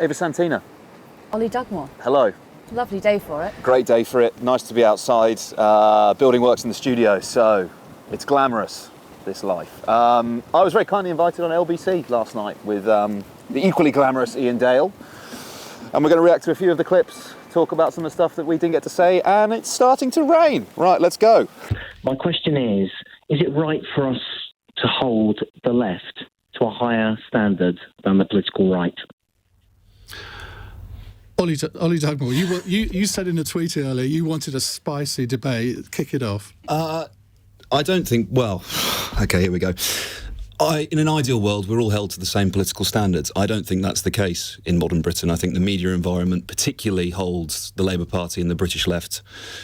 Ava Santina. Ollie Dugmore. Hello. Lovely day for it. Great day for it. Nice to be outside. Building works in the studio, so it's glamorous, this life. I was very kindly invited on LBC last night with the equally glamorous Iain Dale. And we're going to react to a few of the clips, talk about some of the stuff that we didn't get to say, and it's starting to rain. Right, let's go. My question is it right for us to hold the left to a higher standard than the political right? Ollie Dugmore, you said in a tweet earlier you wanted a spicy debate. Kick it off. I don't think... Well, OK, here we go. In an ideal world, we're all held to the same political standards. I don't think that's the case in modern Britain. I think the media environment particularly holds the Labour Party and the British left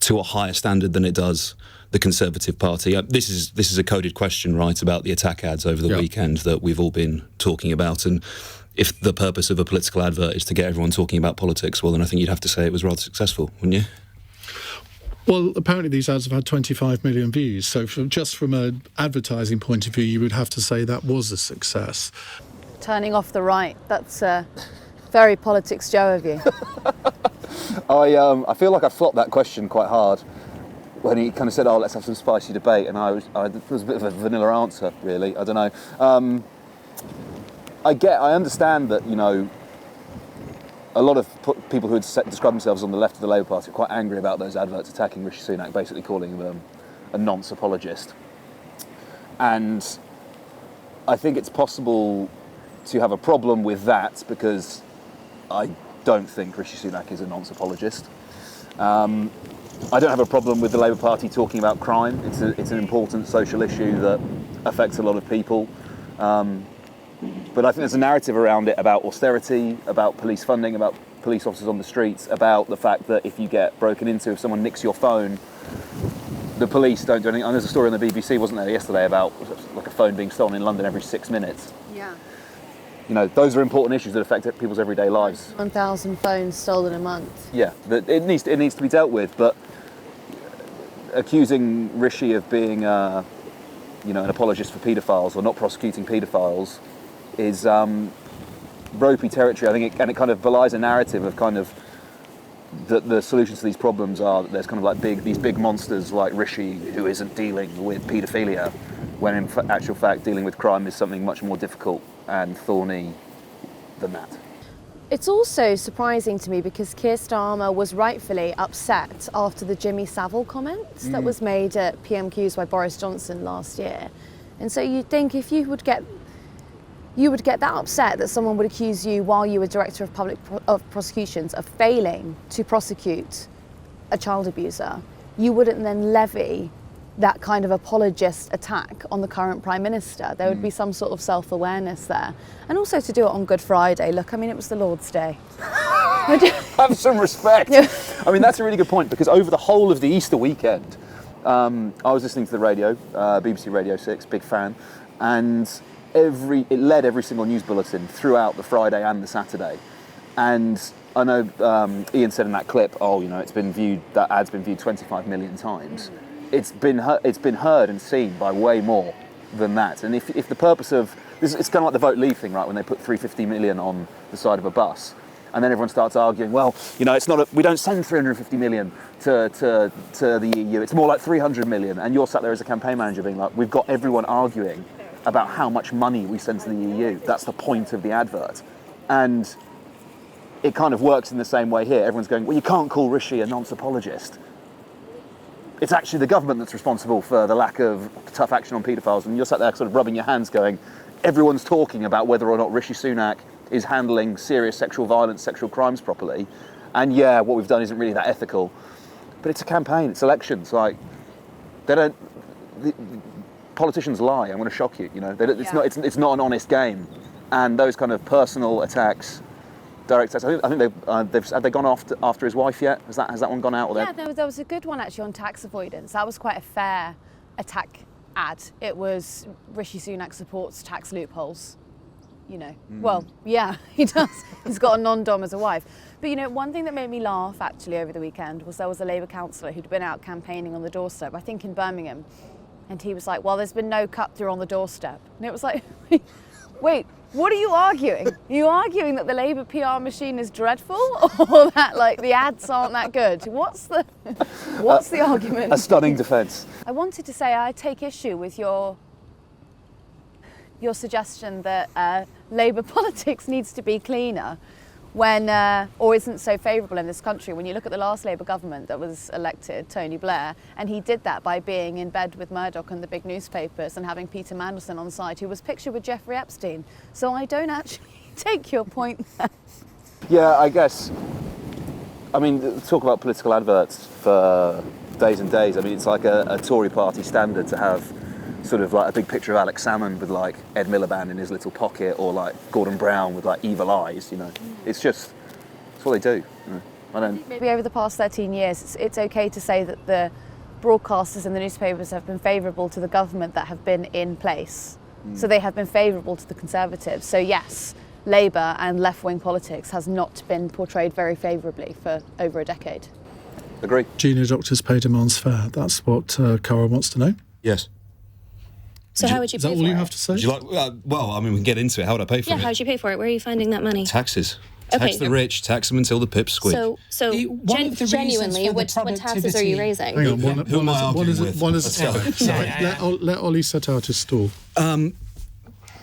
to a higher standard than it does the Conservative Party. This is a coded question, right, about the attack ads over the weekend that we've all been talking about. And if the purpose of a political advert is to get everyone talking about politics, well, then I think you'd have to say it was rather successful, wouldn't you? Well, apparently these ads have had 25 million views, so just from an advertising point of view, you would have to say that was a success. Turning off the right, that's very PoliticsJOE of you. I feel like I flopped that question quite hard when he kind of said, let's have some spicy debate, and it was a bit of a vanilla answer, really. I don't know. I understand that, you know, a lot of people who had described themselves on the left of the Labour Party are quite angry about those adverts attacking Rishi Sunak, basically calling him a nonce apologist. And I think it's possible to have a problem with that because I don't think Rishi Sunak is a nonce apologist. I don't have a problem with the Labour Party talking about crime. It's an important social issue that affects a lot of people. But I think there's a narrative around it about austerity, about police funding, about police officers on the streets, about the fact that if you get broken into, if someone nicks your phone, the police don't do anything. And there's a story on the BBC, wasn't there, yesterday about like a phone being stolen in London every 6 minutes. Yeah. You know, those are important issues that affect people's everyday lives. 1,000 phones stolen a month. Yeah, it needs to be dealt with, but accusing Rishi of being an apologist for paedophiles or not prosecuting paedophiles is ropey territory. I think it kind of belies a narrative of kind of that the solutions to these problems are that there's kind of like these big monsters like Rishi who isn't dealing with paedophilia, when in actual fact dealing with crime is something much more difficult and thorny than that. It's also surprising to me because Keir Starmer was rightfully upset after the Jimmy Savile comments that was made at PMQs by Boris Johnson last year. And so you'd think if you would get that upset that someone would accuse you while you were Director of Prosecutions of failing to prosecute a child abuser, you wouldn't then levy that kind of apologist attack on the current Prime Minister. There would be some sort of self-awareness there. And also to do it on Good Friday. Look, I mean, it was the Lord's Day. Have some respect. Yeah. I mean, that's a really good point because over the whole of the Easter weekend, I was listening to the radio, BBC Radio 6, big fan, and it led every single news bulletin throughout the Friday and the Saturday. And I know Iain said in that clip, that ad's been viewed 25 million times. It's been heard and seen by way more than that. And if the purpose of this, it's kind of like the Vote Leave thing, right? When they put 350 million on the side of a bus, and then everyone starts arguing, well, you know, we don't send 350 million to the EU. It's more like 300 million. And you're sat there as a campaign manager being like, we've got everyone arguing about how much money we send to the EU. That's the point of the advert. And it kind of works in the same way here. Everyone's going, well, you can't call Rishi a nonce apologist. It's actually the government that's responsible for the lack of tough action on paedophiles, and you're sat there sort of rubbing your hands going, everyone's talking about whether or not Rishi Sunak is handling serious sexual violence, sexual crimes properly, and yeah, what we've done isn't really that ethical. But it's a campaign, it's elections, like, politicians lie, I'm going to shock you, you know, it's not an honest game, and those kind of personal attacks, direct attacks. I think have they gone after his wife yet? Has that one gone out? Or yeah, there was a good one actually on tax avoidance. That was quite a fair attack ad. It was Rishi Sunak supports tax loopholes. You know, well, yeah, he does. He's got a non-dom as a wife. But you know, one thing that made me laugh actually over the weekend was there was a Labour councillor who'd been out campaigning on the doorstep, I think in Birmingham, and he was like, well, there's been no cut through on the doorstep. And it was like, Wait, what are you arguing? Are you arguing that the Labour PR machine is dreadful, or that the ads aren't that good? What's the argument? A stunning defence. I wanted to say I take issue with your suggestion that Labour politics needs to be cleaner or isn't so favourable in this country. When you look at the last Labour government that was elected, Tony Blair, and he did that by being in bed with Murdoch and the big newspapers and having Peter Mandelson on side, who was pictured with Jeffrey Epstein. So I don't actually take your point there. Yeah, I guess. I mean, talk about political adverts for days and days. I mean, it's like a Tory party standard to have sort of a big picture of Alex Salmond with Ed Miliband in his little pocket, or Gordon Brown with evil eyes. It's what they do. I don't. Maybe over the past 13 years, it's okay to say that the broadcasters and the newspapers have been favourable to the government that have been in place. So they have been favourable to the Conservatives. So yes, Labour and left-wing politics has not been portrayed very favourably for over a decade. Agree. Junior doctors pay demands fair. That's what Cara wants to know. Yes. So how would you pay for it? Is that all you have to say? Would you like? Well, I mean, we can get into it. How would I pay for it? Yeah, how would you pay for it? Where are you finding that money? Taxes. Okay. Tax the rich, tax them until the pips squeak. So genuinely, what taxes are you raising? Hang on, Who am I arguing with? One at a time. Sorry, let Ollie set out his stall.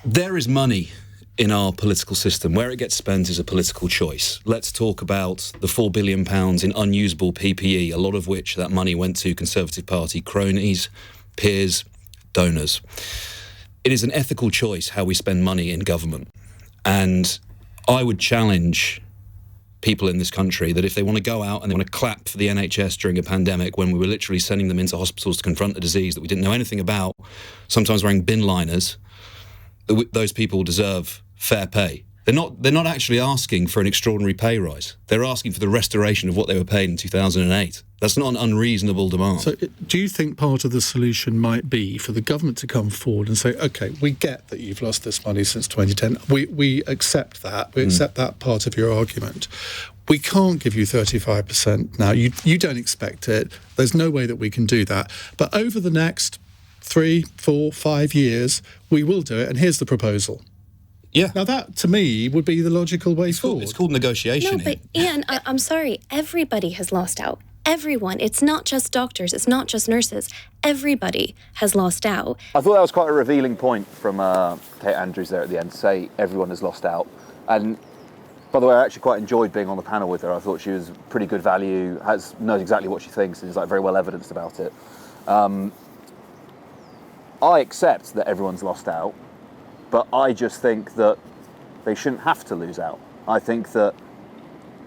There is money in our political system. Where it gets spent is a political choice. Let's talk about the £4 billion in unusable PPE, a lot of which that money went to Conservative Party cronies, peers, donors. It is an ethical choice how we spend money in government. And I would challenge people in this country that if they want to go out and they want to clap for the NHS during a pandemic when we were literally sending them into hospitals to confront a disease that we didn't know anything about, sometimes wearing bin liners, those people deserve fair pay. They're not actually asking for an extraordinary pay rise. They're asking for the restoration of what they were paid in 2008. That's not an unreasonable demand. So do you think part of the solution might be for the government to come forward and say, OK, we get that you've lost this money since 2010. We accept that. We accept that part of your argument. We can't give you 35% now. You don't expect it. There's no way that we can do that. But over the next 3, 4, 5 years, we will do it. And here's the proposal. Yeah. Now that, to me, would be the logical way forward. It's called negotiation. No, but Iain, I'm sorry. Everybody has lost out. Everyone. It's not just doctors. It's not just nurses. Everybody has lost out. I thought that was quite a revealing point from Kate Andrews there at the end, to say everyone has lost out. And by the way, I actually quite enjoyed being on the panel with her. I thought she was pretty good value, knows exactly what she thinks, and is very well evidenced about it. I accept that everyone's lost out, but I just think that they shouldn't have to lose out. I think that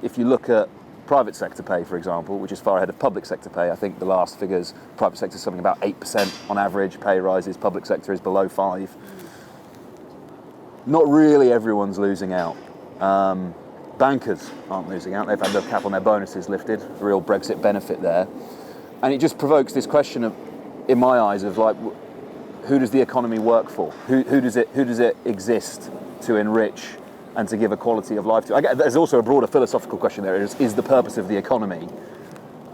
if you look at private sector pay, for example, which is far ahead of public sector pay, I think the last figures, private sector is something about 8% on average pay rises, public sector is below 5%. Not really everyone's losing out. Bankers aren't losing out. They've had the cap on their bonuses lifted, a real Brexit benefit there. And it just provokes this question of, in my eyes, of who does the economy work for? Who does it exist to enrich and to give a quality of life to? There's also a broader philosophical question there. Is the purpose of the economy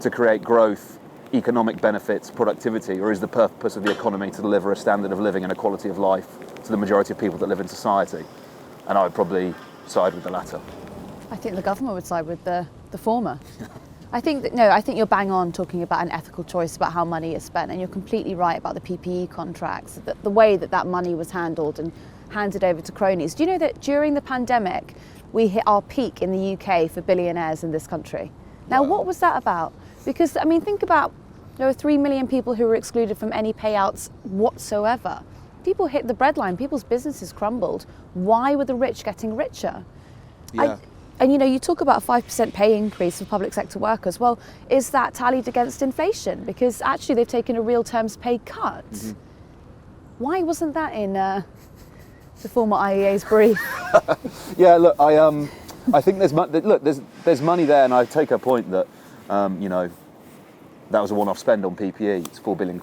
to create growth, economic benefits, productivity, or is the purpose of the economy to deliver a standard of living and a quality of life to the majority of people that live in society? And I would probably side with the latter. I think the government would side with the former. I think you're bang on talking about an ethical choice about how money is spent, and you're completely right about the PPE contracts, the way that money was handled and handed over to cronies. Do you know that during the pandemic, we hit our peak in the UK for billionaires in this country? Now, What was that about? Because, think about, there were 3 million people who were excluded from any payouts whatsoever. People hit the breadline, people's businesses crumbled. Why were the rich getting richer? Yeah. And you talk about a 5% pay increase for public sector workers. Well, is that tallied against inflation? Because actually they've taken a real terms pay cut. Mm-hmm. Why wasn't that in the former IEA's brief? Yeah, look, I think there's money there, and I take her point that that was a one-off spend on PPE. It's £4 billion.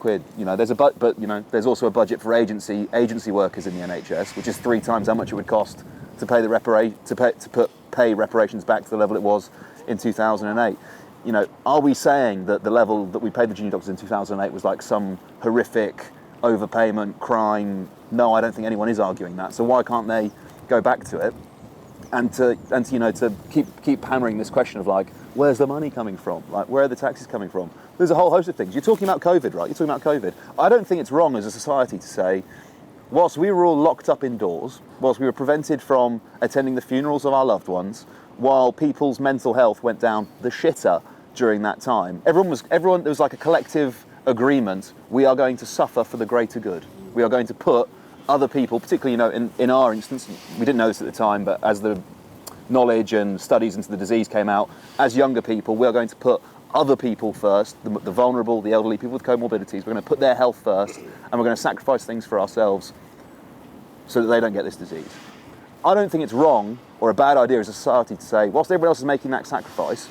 There's also a budget for agency workers in the NHS, which is 3 times how much it would cost to pay reparations back to the level it was in 2008. Are we saying that the level that we paid the junior doctors in 2008 was like some horrific, overpayment, crime. No, I don't think anyone is arguing that. So why can't they go back to it and to keep hammering this question of like, where's the money coming from? Like, where are the taxes coming from? There's a whole host of things. You're talking about COVID, right? You're talking about COVID. I don't think it's wrong as a society to say, whilst we were all locked up indoors, whilst we were prevented from attending the funerals of our loved ones, while people's mental health went down the shitter during that time, there was like a collective agreement, we are going to suffer for the greater good. We are going to put other people, particularly, in our instance, we didn't know this at the time, but as the knowledge and studies into the disease came out, as younger people, we are going to put other people first, the vulnerable, the elderly, people with comorbidities. We're going to put their health first, and we're going to sacrifice things for ourselves so that they don't get this disease. I don't think it's wrong or a bad idea as a society to say, whilst everyone else is making that sacrifice,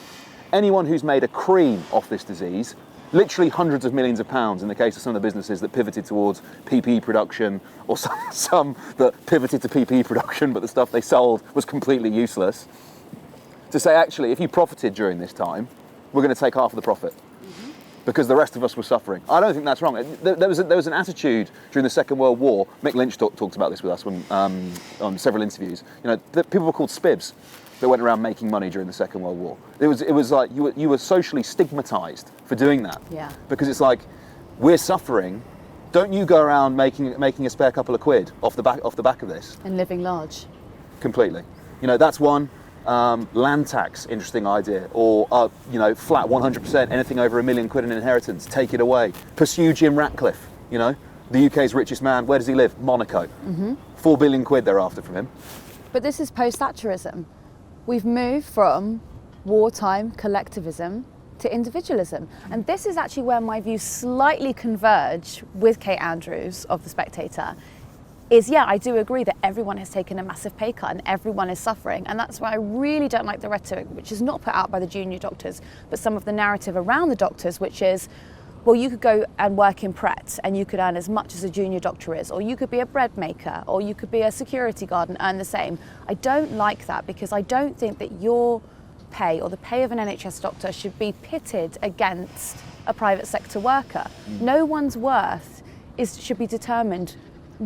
anyone who's made a cream off this disease, literally hundreds of millions of pounds in the case of some of the businesses that pivoted towards PPE production, or some that pivoted to PPE production, but the stuff they sold was completely useless, to say, actually, if you profited during this time, we're going to take half of the profit because the rest of us were suffering. I don't think that's wrong. There was an attitude during the Second World War. Mick Lynch talked about this with us on several interviews. People were called spibs that went around making money during the Second World War. It was like you were socially stigmatized for doing that. Yeah. Because it's like, we're suffering. Don't you go around making a spare couple of quid off the back of this and living large. Completely. That's one. Land tax, interesting idea, or flat 100%, anything over £1 million in inheritance, take it away. Pursue Jim Ratcliffe, the UK's richest man. Where does he live? Monaco. £4 billion they're after from him. But this is post-Thatcherism. We've moved from wartime collectivism to individualism, and this is actually where my views slightly converge with Kate Andrews of The Spectator. I do agree that everyone has taken a massive pay cut and everyone is suffering, and that's why I really don't like the rhetoric, which is not put out by the junior doctors, but some of the narrative around the doctors, which is, well, you could go and work in Pret and you could earn as much as a junior doctor is, or you could be a bread maker, or you could be a security guard and earn the same. I don't like that, because I don't think that your pay or the pay of an NHS doctor should be pitted against a private sector worker. No one's worth should be determined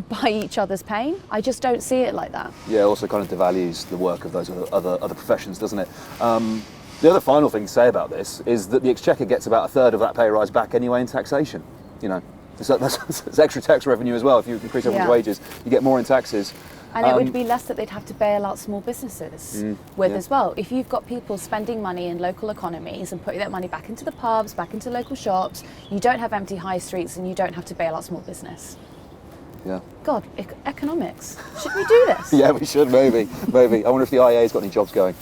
by each other's pain. I just don't see it like that. Yeah, it also kind of devalues the work of those other professions, doesn't it? The other final thing to say about this is that the Exchequer gets about a third of that pay rise back anyway in taxation. It's extra tax revenue as well. If you increase everyone's wages, you get more in taxes. And it would be less that they'd have to bail out small businesses as well. If you've got people spending money in local economies and putting that money back into the pubs, back into local shops, you don't have empty high streets and you don't have to bail out small business. Yeah. God, economics. Should we do this? Yeah, we should, maybe. I wonder if the IA's got any jobs going.